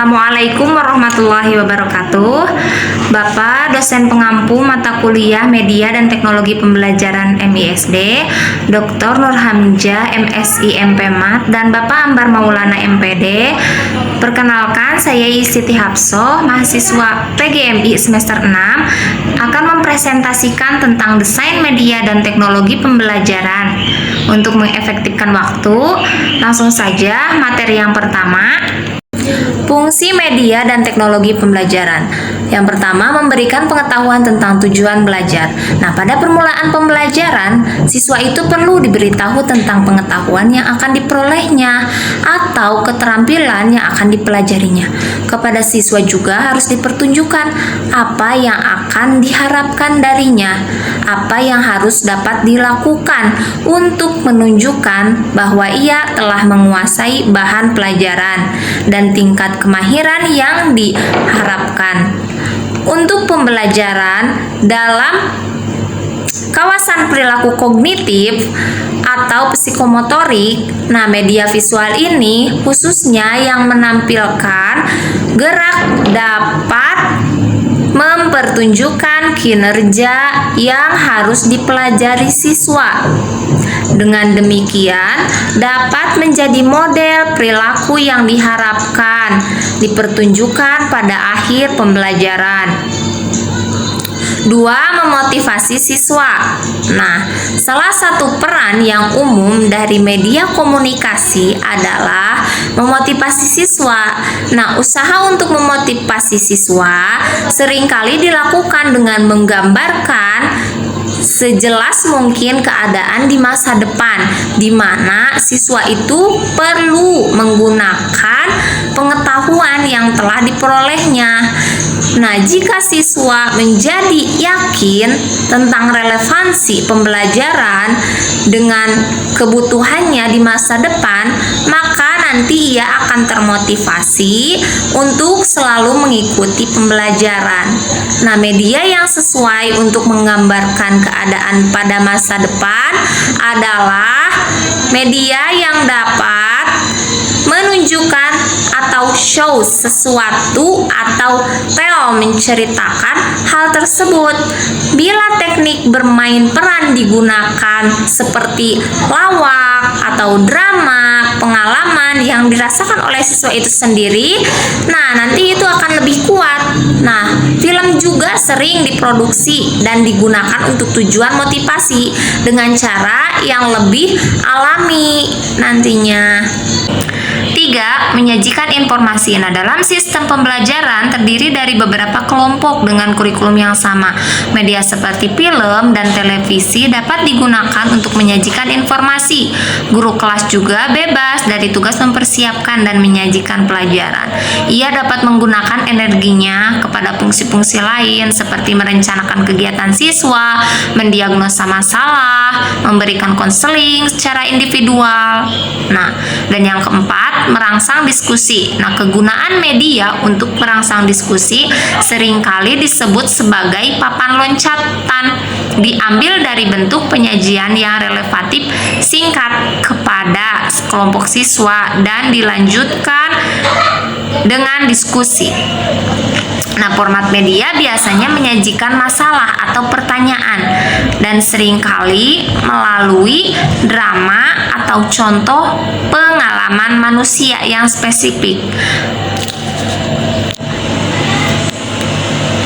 Assalamualaikum warahmatullahi wabarakatuh. Bapak dosen pengampu mata kuliah Media dan Teknologi Pembelajaran MISD, Dr. Nur Hamzah MSI MPMat, dan Bapak Ambar Maulana MPD. Perkenalkan, saya Siti Hapsoh, mahasiswa PGMI semester 6, akan mempresentasikan tentang desain media dan teknologi pembelajaran. Untuk mengefektifkan waktu, langsung saja materi yang pertama. Fungsi media dan teknologi pembelajaran. Yang pertama, memberikan pengetahuan tentang tujuan belajar. Nah, pada permulaan pembelajaran, siswa itu perlu diberitahu tentang pengetahuan yang akan diperolehnya atau keterampilan yang akan dipelajarinya. Kepada siswa juga harus dipertunjukkan apa yang akan diharapkan darinya, apa yang harus dapat dilakukan untuk menunjukkan bahwa ia telah menguasai bahan pelajaran dan tingkat kemahiran yang diharapkan. Untuk pembelajaran dalam kawasan perilaku kognitif atau psikomotorik, nah media visual ini khususnya yang menampilkan gerak dapat mempertunjukkan kinerja yang harus dipelajari siswa. Dengan demikian, dapat menjadi model perilaku yang diharapkan dipertunjukkan pada akhir pembelajaran. 2. Memotivasi siswa. Nah, salah satu peran yang umum dari media komunikasi adalah memotivasi siswa. Nah, usaha untuk memotivasi siswa seringkali dilakukan dengan menggambarkan sejelas mungkin keadaan di masa depan, di mana siswa itu perlu menggunakan pengetahuan yang telah diperolehnya. Nah, jika siswa menjadi yakin tentang relevansi pembelajaran dengan kebutuhannya di masa depan, maka nanti ia akan termotivasi untuk selalu mengikuti pembelajaran. Nah, media yang sesuai untuk menggambarkan keadaan pada masa depan adalah media yang dapat menunjukkan atau show sesuatu atau tell menceritakan hal tersebut. Bila teknik bermain peran digunakan seperti lawak atau drama, pengalaman yang dirasakan oleh siswa itu sendiri, nah nanti itu akan lebih kuat. Nah, film juga sering diproduksi dan digunakan untuk tujuan motivasi dengan cara yang lebih alami nantinya. 3. Menyajikan informasi. Nah, dalam sistem pembelajaran terdiri dari beberapa kelompok dengan kurikulum yang sama. Media seperti film dan televisi dapat digunakan untuk menyajikan informasi. Guru kelas juga bebas dari tugas mempersiapkan dan menyajikan pelajaran. Ia dapat menggunakan energinya kepada fungsi-fungsi lain seperti merencanakan kegiatan siswa, mendiagnosa masalah, memberikan konseling secara individual. Nah, dan yang keempat, merangsang diskusi. Nah, kegunaan media untuk merangsang diskusi seringkali disebut sebagai papan loncatan, diambil dari bentuk penyajian yang relatif singkat kepada kelompok siswa dan dilanjutkan dengan diskusi. Nah, format media biasanya menyajikan masalah atau pertanyaan dan seringkali melalui drama atau contoh pengalaman manusia yang spesifik.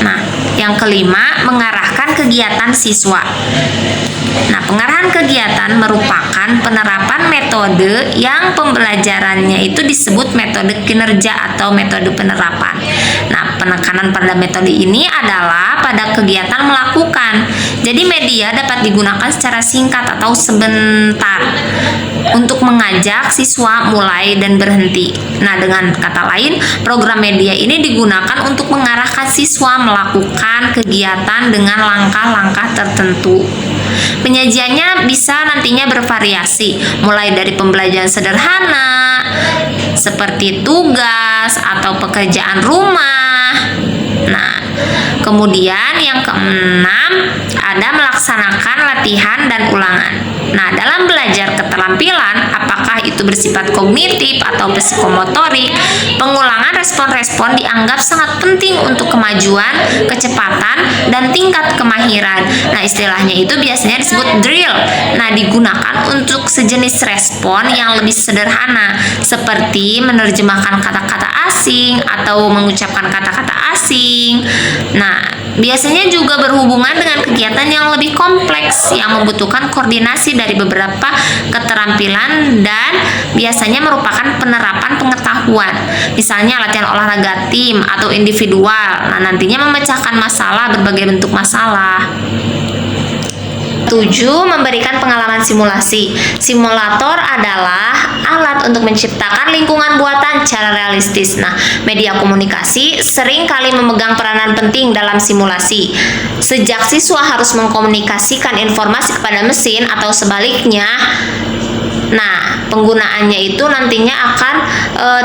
Nah, yang kelima, mengarahkan kegiatan siswa. Nah, pengarahan kegiatan merupakan penerapan metode yang pembelajarannya itu disebut metode kinerja atau metode penerapan. Nah, penekanan pada metode ini adalah pada kegiatan melakukan. Jadi media dapat digunakan secara singkat atau sebentar untuk mengajak siswa mulai dan berhenti. Nah, dengan kata lain, program media ini digunakan untuk mengarahkan siswa melakukan kegiatan dengan langkah-langkah tertentu. Penyajiannya bisa nantinya bervariasi, mulai dari pembelajaran sederhana seperti tugas atau pekerjaan rumah. Nah, kemudian yang keenam, ada melaksanakan latihan dan ulangan. Nah, dalam belajar keterampilan, apakah itu itu bersifat kognitif atau psikomotorik, pengulangan respon-respon dianggap sangat penting untuk kemajuan, kecepatan, dan tingkat kemahiran. Nah, istilahnya itu biasanya disebut drill. Nah, digunakan untuk sejenis respon yang lebih sederhana, seperti menerjemahkan kata-kata asing atau mengucapkan kata-kata asing. Nah, biasanya juga berhubungan dengan kegiatan yang lebih kompleks yang membutuhkan koordinasi dari beberapa keterampilan dan biasanya merupakan penerapan pengetahuan. Misalnya latihan olahraga tim atau individual. Nah, nantinya memecahkan masalah, berbagai bentuk masalah. 7. Memberikan pengalaman simulasi. Simulator adalah alat untuk menciptakan lingkungan buatan secara realistis. Nah, media komunikasi sering kali memegang peranan penting dalam simulasi. Sejak siswa harus mengkomunikasikan informasi kepada mesin atau sebaliknya, nah, penggunaannya itu nantinya akan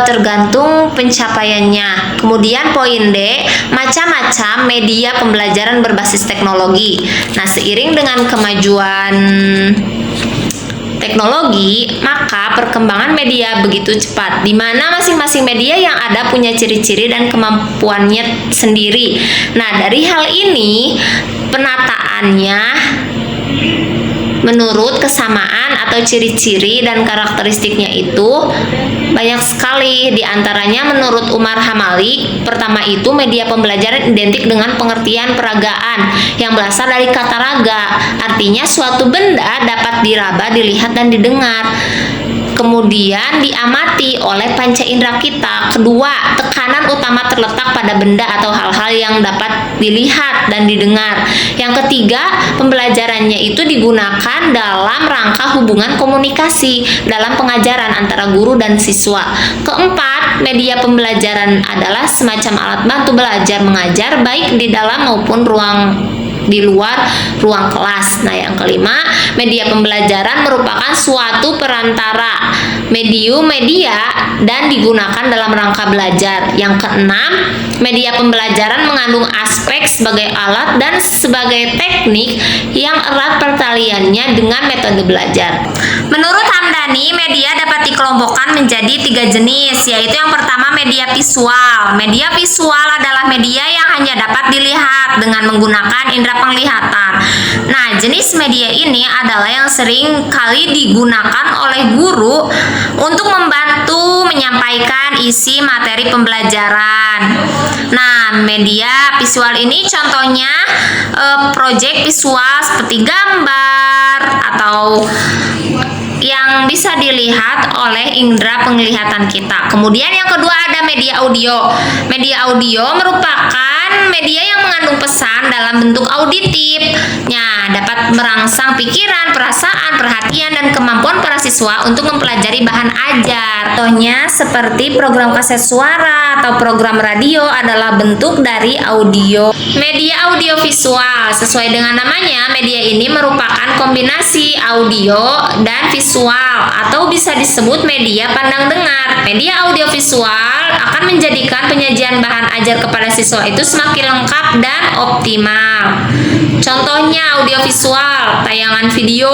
tergantung pencapaiannya. Kemudian poin D, macam-macam media pembelajaran berbasis teknologi. Nah, seiring dengan kemajuan teknologi, maka perkembangan media begitu cepat, di mana masing-masing media yang ada punya ciri-ciri dan kemampuannya sendiri. Nah, dari hal ini penataannya menurut kesamaan atau ciri-ciri dan karakteristiknya itu banyak sekali. Di antaranya menurut Umar Hamalik, pertama itu media pembelajaran identik dengan pengertian peragaan yang berasal dari kata raga, artinya suatu benda dapat diraba, dilihat, dan didengar. Kemudian diamati oleh panca indera kita. Kedua, tekanan utama terletak pada benda atau hal-hal yang dapat dilihat dan didengar. Yang ketiga, pembelajarannya itu digunakan dalam rangka hubungan komunikasi dalam pengajaran antara guru dan siswa. Keempat, media pembelajaran adalah semacam alat bantu belajar mengajar baik di dalam maupun di luar ruang kelas. Nah, yang kelima, media pembelajaran merupakan suatu perantara medium media dan digunakan dalam rangka belajar. Yang keenam, media pembelajaran mengandung aspek sebagai alat dan sebagai teknik yang erat pertaliannya dengan metode belajar. Menurut Hamdani, media dapat dikelompokkan menjadi 3 jenis, yaitu yang pertama media visual. Media visual adalah media yang hanya dapat dilihat dengan menggunakan indera penglihatan. Nah, jenis media ini adalah yang sering kali digunakan oleh guru untuk membantu menyampaikan isi materi pembelajaran. Nah, media visual ini contohnya proyek visual seperti gambar atau yang bisa dilihat oleh indera penglihatan kita. Kemudian yang kedua ada media audio. Media audio merupakan media yang mengandung pesan dalam bentuk auditif. Dapat merangsang pikiran, perasaan, perhatian, dan kemampuan para siswa untuk mempelajari bahan ajar. Contohnya seperti program kaset suara atau program radio adalah bentuk dari audio. Media audio visual, sesuai dengan namanya, media ini merupakan kombinasi audio dan visual atau bisa disebut media pandang dengar. Media audio visual akan menjadikan penyajian bahan ajar kepada siswa itu semakin lengkap dan optimal. Contohnya audiovisual, tayangan video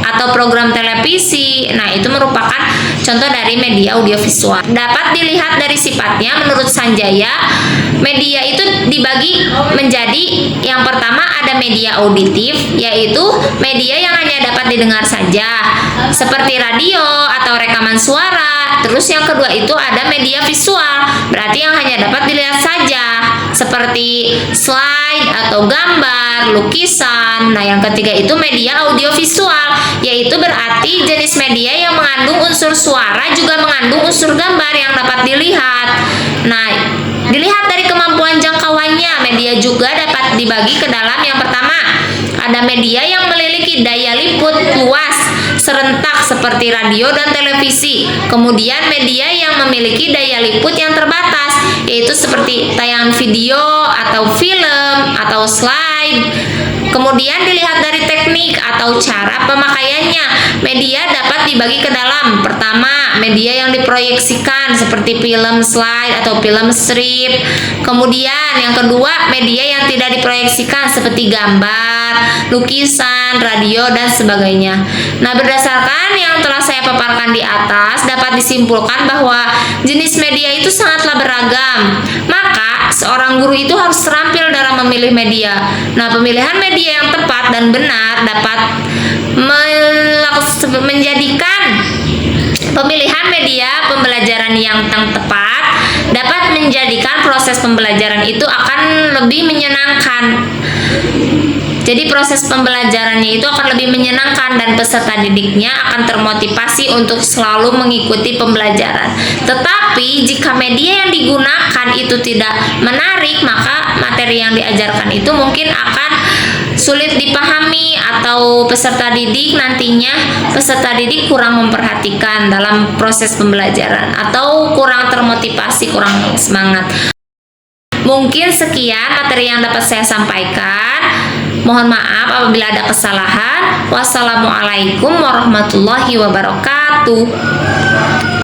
atau program televisi. Nah, itu merupakan contoh dari media audiovisual. Dapat dilihat dari sifatnya, menurut Sanjaya, media itu dibagi menjadi yang pertama ada media auditif, yaitu media yang hanya dapat didengar saja, seperti radio atau rekaman suara. Terus yang kedua itu ada media visual, berarti yang hanya dapat dilihat saja, seperti slide atau gambar, lukisan. Nah, yang ketiga itu media audiovisual, yaitu berarti jenis media yang mengandung unsur suara juga mengandung unsur gambar yang dapat dilihat. Nah, dilihat dari kemampuan jangkauannya, media juga dapat dibagi ke dalam yang pertama, ada media yang memiliki daya liput luas, serentak seperti radio dan televisi. Kemudian media yang memiliki daya liput yang terbatas, yaitu seperti tayangan video atau film atau slide. Kemudian dilihat dari teknik atau cara pemakaiannya, media dapat dibagi ke dalam. Pertama, media yang diproyeksikan seperti film slide atau film strip. Kemudian yang kedua, media yang tidak diproyeksikan seperti gambar gambar, lukisan, radio, dan sebagainya. Nah, berdasarkan yang telah saya paparkan di atas, dapat disimpulkan bahwa jenis media itu sangatlah beragam. Maka, seorang guru itu harus terampil dalam memilih media. Nah, pemilihan media yang tepat dan benar dapat menjadikan pemilihan media pembelajaran yang tepat dapat menjadikan proses pembelajaran itu akan lebih menyenangkan. Jadi proses pembelajarannya itu akan lebih menyenangkan dan peserta didiknya akan termotivasi untuk selalu mengikuti pembelajaran. Tetapi jika media yang digunakan itu tidak menarik, maka materi yang diajarkan itu mungkin akan sulit dipahami atau peserta didik kurang memperhatikan dalam proses pembelajaran atau kurang termotivasi, kurang semangat. Mungkin sekian materi yang dapat saya sampaikan. Mohon maaf apabila ada kesalahan. Wassalamualaikum warahmatullahi wabarakatuh.